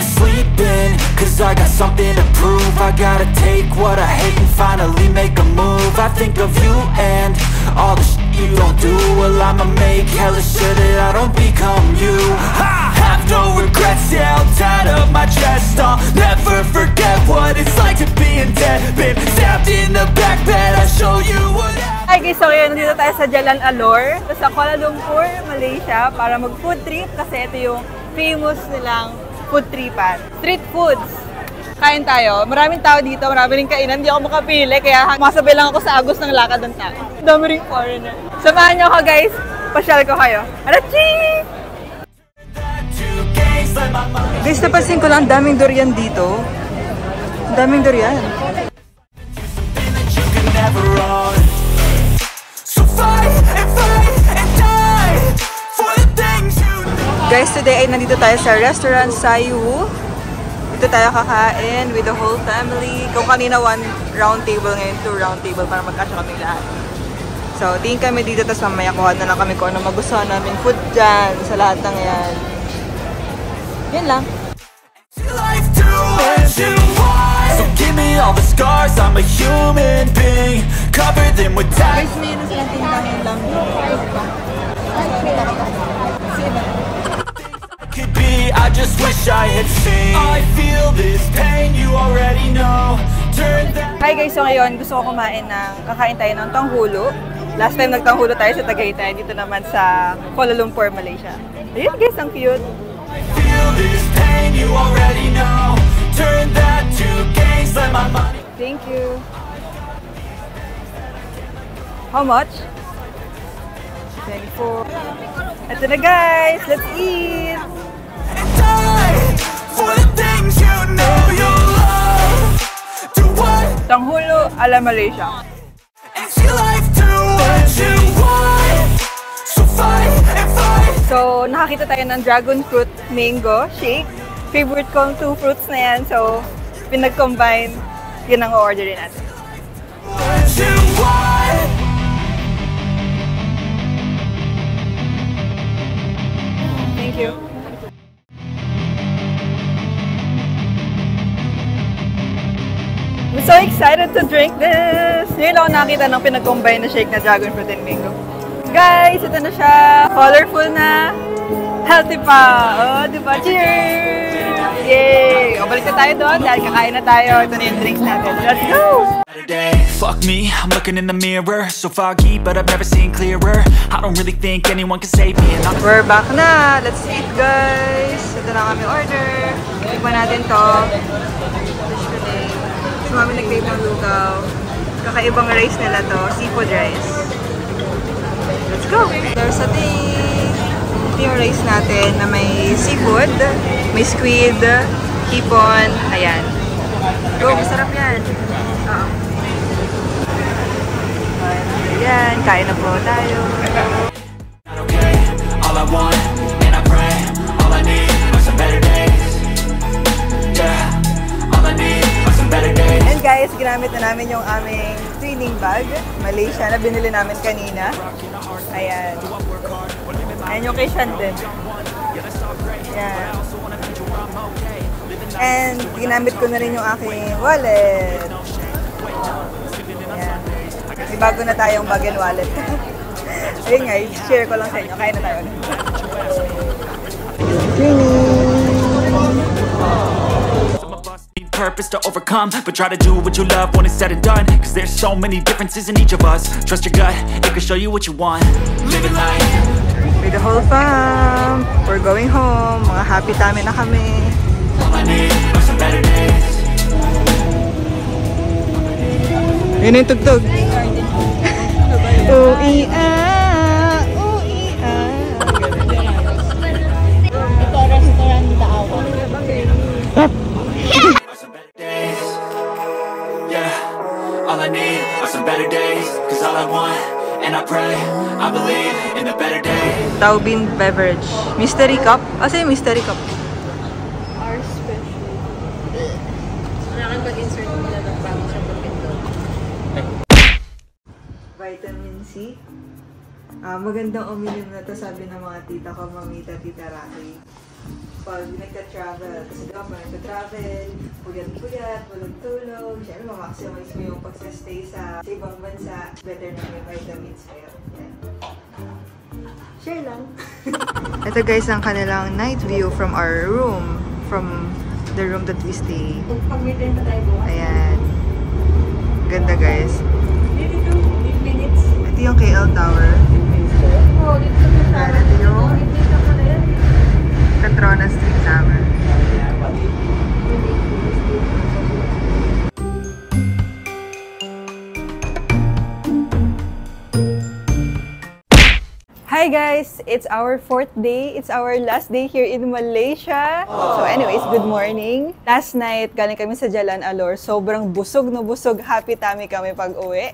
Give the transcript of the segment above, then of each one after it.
wanna sleep in, cause I got something to prove. I gotta take what I hate and finally make a move. I think of you and all the shit you don't do. Well, I'ma make hella sure that I don't become you. I have no regrets, yeah, I'll tie up my chest. I'll never forget what it's like to be in debt. Been stabbed in the back bed, I'll show you what. Hi guys, so ngayon nandito tayo sa Jalan Alor, sa Kuala Lumpur, Malaysia, para mag food trip kasi ito yung famous nilang food tripan. Street foods. Kain tayo. Maraming tao dito, maraming rin kainan. Hindi ako makapili, kaya masabay lang ako sa agos ng lakad ng tao. Dami rin foreigner. Samahan niyo ako guys, pasyal ko kayo. Arachi! Guys, napansin ko lang, daming durian dito. Daming durian. Guys, today ay nandito tayo sa restaurant Sayu. Dito tayo kakain with the whole family. Kung kanina 1 round table, ngayon 2 round table para magkasya kami lahat. So, tingin kami dito, tapos mamaya kuha na lang kami kung ano magustuhan namin food dyan sa lahat ng yan. Yan lang. So give me all the scars, I'm a human being. Cover them with time. Guys, mayroon silang tindangin lang. Could be, I just wish I had seen. I feel this pain, you already know. Turn that. Hi guys, so ngayon gusto ko kumain kakain tayo ng tanghulo. Last time nagtanghulo tayo sa Tagaytay, dito naman sa Kuala Lumpur, Malaysia. Ayun guys, ang cute. I feel this pain, you already know. Turn that to gains, let my money. Thank you. How much? 24. Ito na guys, let's eat! Tanghulo ala Malaysia. So, nakakita tayo ng dragon fruit mango shake. Favorite kong 2 fruits na yan. So, pinag-combine, yun ang o-orderin natin. Thank you. I'm so excited to drink this! Ngayon ako nakita ng pinag-combine na shake na dragon fruit and mango. Guys, ito na siya. Colorful na. Healthy pa. Oh, diba? Cheers! Yay! O, balik na tayo doon dahil kakain na tayo. Ito na yung drinks natin. Let's go! Fuck me, I'm looking in the mirror. So foggy, but I've never seen clearer. I don't really think anyone can save me. We're back na. Let's eat, guys. Ito na kami order. Tikman natin to. Fish fillet. Si Mami nag-bake ng lugaw. Kakaibang rice nila to. Seafood rice. Let's go! There's a thing. Ito yung rice natin na may seafood, may squid, hipon. Ayan. Go, masarap yan. Ayan, kain na po tayo. All I want, and I pray, all I need are some better days. Yeah, all I need are some better days. And guys, ginamit na namin yung aming twinning bag, Malaysia, na binili namin kanina. Ayan. Ayan yung kay Shandon. Ayan. And ginamit ko na rin yung aking wallet. Ayan. May bago na tayong bag and wallet. Ayun guys, share ko lang sa inyo. Kain na tayo ulit. Purpose to overcome, but try to do what you love when it's said and done. Cause there's so many differences in each of us. Trust your gut, it can show you what you want. Living life with the whole fam. We're going home. Mga happy tami na kami. All I need are some better days. Yun yung tugtog. Ui-ah, ui-ah. Ito restaurant Daawa. All I need are some better days. Cause all I want, and I pray, I believe in the better days. Taubin beverage. Mystery cup? Asa yung mystery cup? Our special. Kailangan pag-insert nila ng bago sa papito. Vitamin C. Magandang uminom na to, sabi ng mga tita ko, Mamita, Tita Rocky. pag nagka-travel. Kasi diba, pag nagka-travel, puyat-puyat, walang tulog. Siyempre, ma-maximize mo yung pag-stay sa ibang bansa. Better na may vitamins kayo. Yan. Share lang. Ito guys, ang kanilang night view from our room. From the room that we stay. Ayan. Ganda guys. Ito yung KL Tower. Ayan, ito yung Petronas Street Tower. Hi guys! It's our 4th day. It's our last day here in Malaysia. So anyways, good morning. Last night, galing kami sa Jalan Alor. Sobrang busog na busog. Happy tummy kami pag uwi.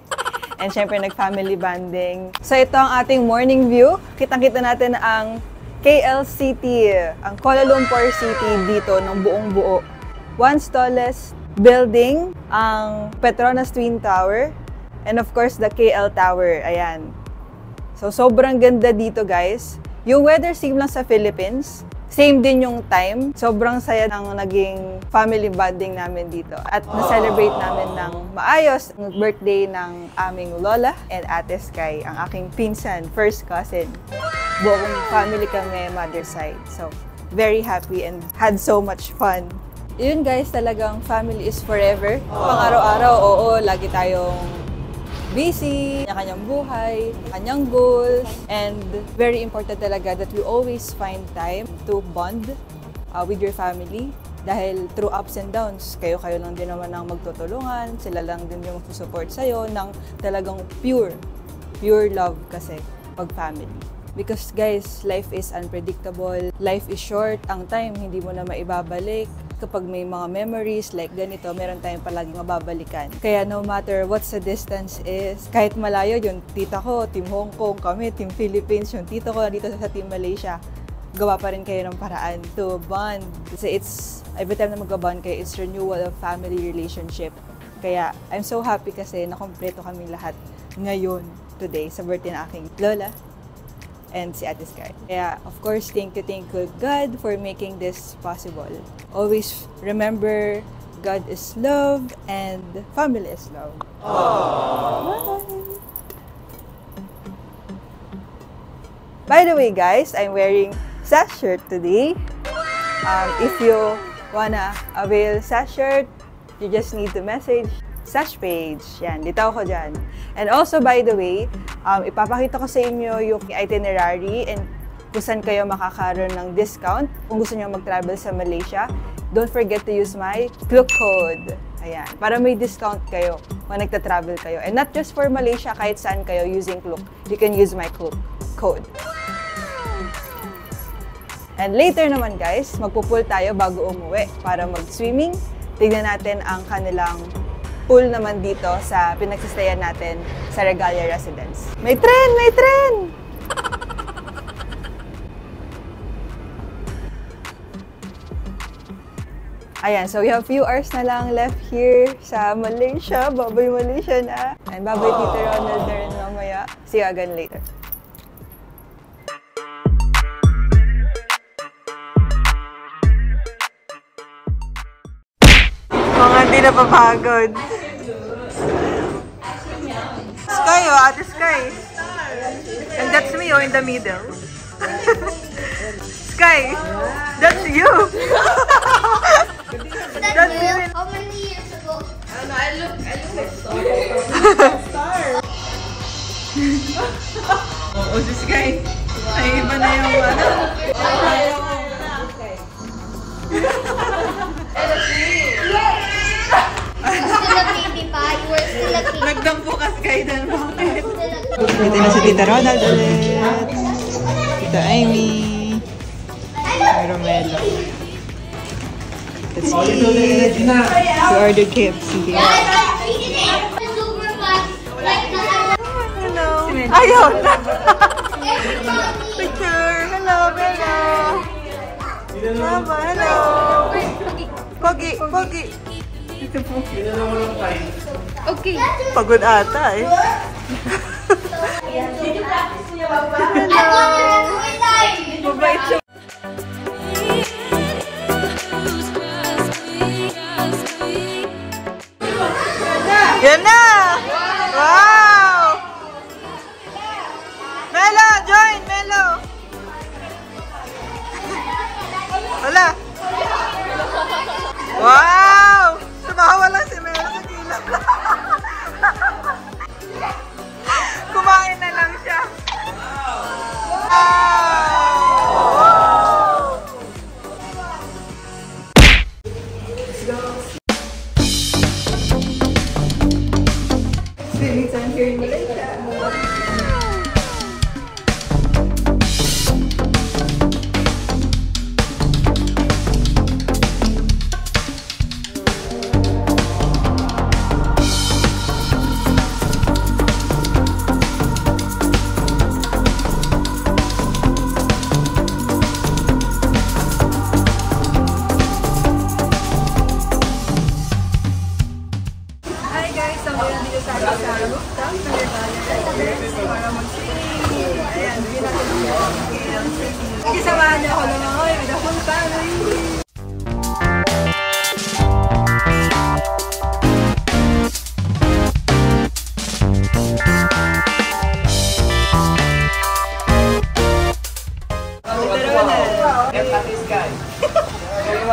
And syempre, nag-family bonding. So ito ang ating morning view. Kitang-kita natin ang KL City, ang Kuala Lumpur City dito ng buong buo. Once tallest building, ang Petronas Twin Tower. And of course, the KL Tower. Ayan. So, sobrang ganda dito, guys. Yung weather same lang sa Philippines. Same din yung time. Sobrang saya ng naging family bonding namin dito. At na-celebrate namin ng maayos ang birthday ng aming lola and Ate Sky, ang aking pinsan, first cousin. Buong family kami, mother side. So, very happy and had so much fun. Yun guys, talagang family is forever. Pang-araw-araw, oo, lagi tayong busy, kanyang buhay, kanyang goals, and very important talaga that we always find time to bond with your family. Dahil through ups and downs, kayo lang din naman ang magtutulungan, sila lang din yung support sa'yo ng talagang pure love kasi pag family. Because guys, life is unpredictable, life is short, ang time hindi mo na maibabalik. Kapag may mga memories like ganito, meron tayong palaging mababalikan. Kaya no matter what the distance is, kahit malayo yung tita ko, Team Hong Kong, kami, Team Philippines, yung tito ko dito sa Team Malaysia, gawa pa rin kayo ng paraan to bond. Kasi it's, every time na mag-bond kayo, it's renewal of family relationship. Kaya I'm so happy kasi nakompleto kami lahat ngayon, today, sa birthday ng aking lola and si Ate Sky. Kaya, of course, thank you God for making this possible. Always remember, God is love and family is love. Aww. By the way, guys, I'm wearing Sash shirt today. If you wanna avail Sash shirt, you just need to message Sash page. Yan, dito ako dyan. And also, by the way, ipapakita ko sa inyo yung itinerary and kung saan kayo makakaroon ng discount kung gusto nyo mag-travel sa Malaysia. Don't forget to use my Klook code. Ayan, para may discount kayo kung nagta-travel kayo. And not just for Malaysia, kahit saan kayo using Klook. You can use my Klook code. And later naman guys, magpupool tayo bago umuwi para mag-swimming. Tignan natin ang kanilang pool naman dito sa pinagsistayan natin sa Regalia Residence. May tren! May tren! Ayan, so we have few hours na lang left here sa Malaysia. Babay Malaysia na. And babay Tito Ronald na rin mamaya. See you again later. Mga hindi napapagod. Sky, oh, Ate Sky. And that's me, oh, in the middle. Sky, that's you. That's you. How many years ago? I look like star. Oh, si Sky. Ay, iba na yung ano. Nagdampo ka, Sky, dahil bakit? Dito na si Tita Ronald ulit. Tita Amy. Romelo. Let's eat. We ordered KFC here. Hello. Ayaw! Picture! Hello! Hello! Mama, hello! Pogi! Pogi! Okay. Pagod ata eh. Hello! Mabait siya. Kisamahan niyo ako naman ngayon with the whole family.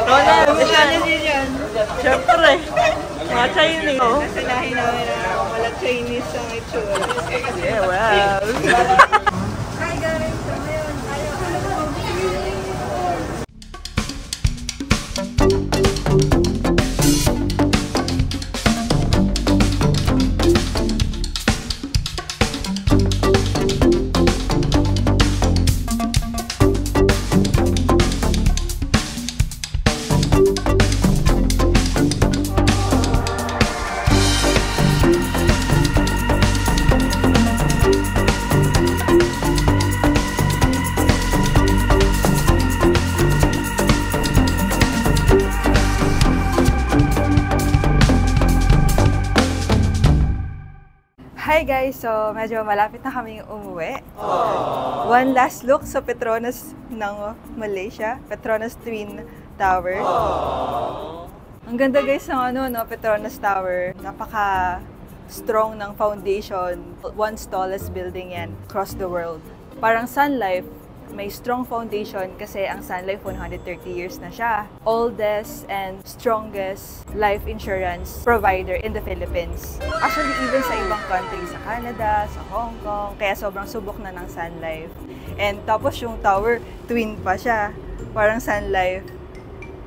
Ronald, ano yan? Siyempre. Mga Chinese. Nasalahin namin na wala Chinese ang itsura. Yeah, wow. Hi guys! So ngayon, hi guys! So, medyo malapit na kaming umuwi. One last look sa Petronas ng Malaysia. Petronas Twin Tower. Ang ganda guys ng Petronas Tower. Napaka-strong ng foundation. Once tallest building yan across the world. Parang Sun Life, may strong foundation kasi ang Sun Life 130 years na siya. Oldest and strongest life insurance provider in the Philippines. Actually, even sa ibang countries, sa Canada, sa Hong Kong, kaya sobrang subok na ng Sun Life. And tapos yung tower, twin pa siya. Parang Sun Life,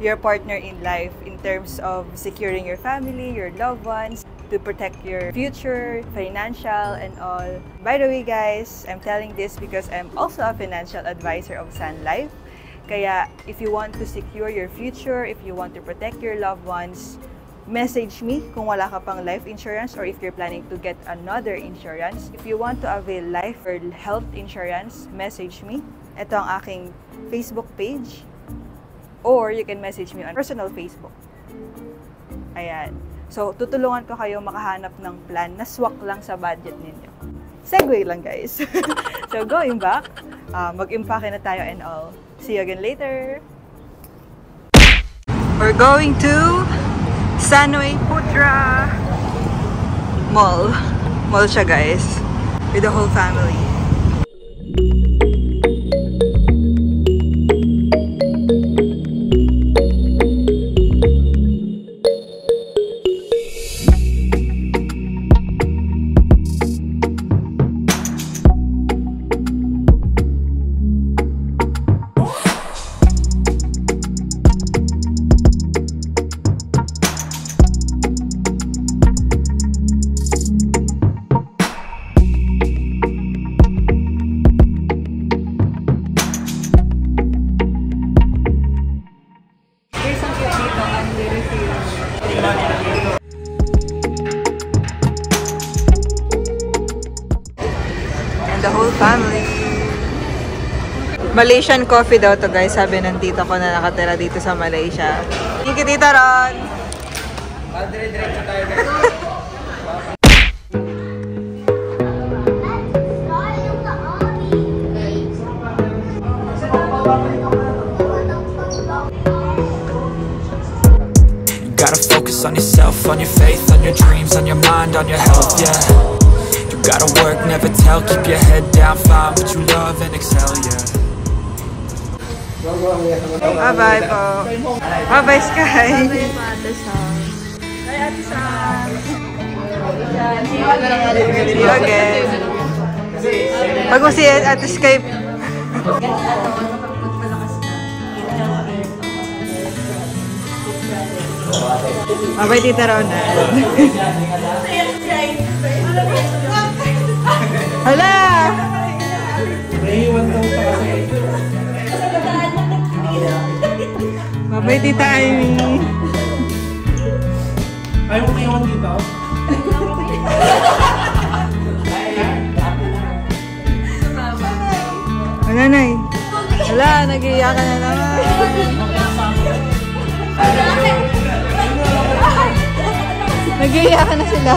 your partner in life in terms of securing your family, your loved ones, to protect your future, financial, and all. By the way guys, I'm telling this because I'm also a financial advisor of Sun Life. Kaya if you want to secure your future, if you want to protect your loved ones, message me kung wala ka pang life insurance or if you're planning to get another insurance. If you want to avail life or health insurance, message me. Ito ang aking Facebook page. Or you can message me on personal Facebook. Ayan. So, tutulungan ko kayo makahanap ng plan na swak lang sa budget ninyo. Segue lang, guys. So, going back, mag-impake na tayo and all. See you again later! We're going to Sanoy Putra Mall. Mall siya, guys. With the whole family. The whole family. Malaysian coffee daw to guys, sabi ng tita ko na nakatira dito sa Malaysia. Thank you, Tita Ron! Dire-diretso tayo guys. Gotta focus on yourself, on your faith, on your dreams, on your mind, on your health, yeah. Gotta work, never tell, keep your head down, find what you love and excel, yeah. Bye-bye po. Bye-bye, Sky. Bye-bye po, Ate Sam. Bye, Ate Sam. See you again. Pag mo si Ate Sky. Bye-bye, Tita Ronald. Hala! Bye-bye, Tita Amy. Ayaw mo iwan dito? Nanay. Hala, nag-iiyakan na naman. Nag-iiyakan na sila.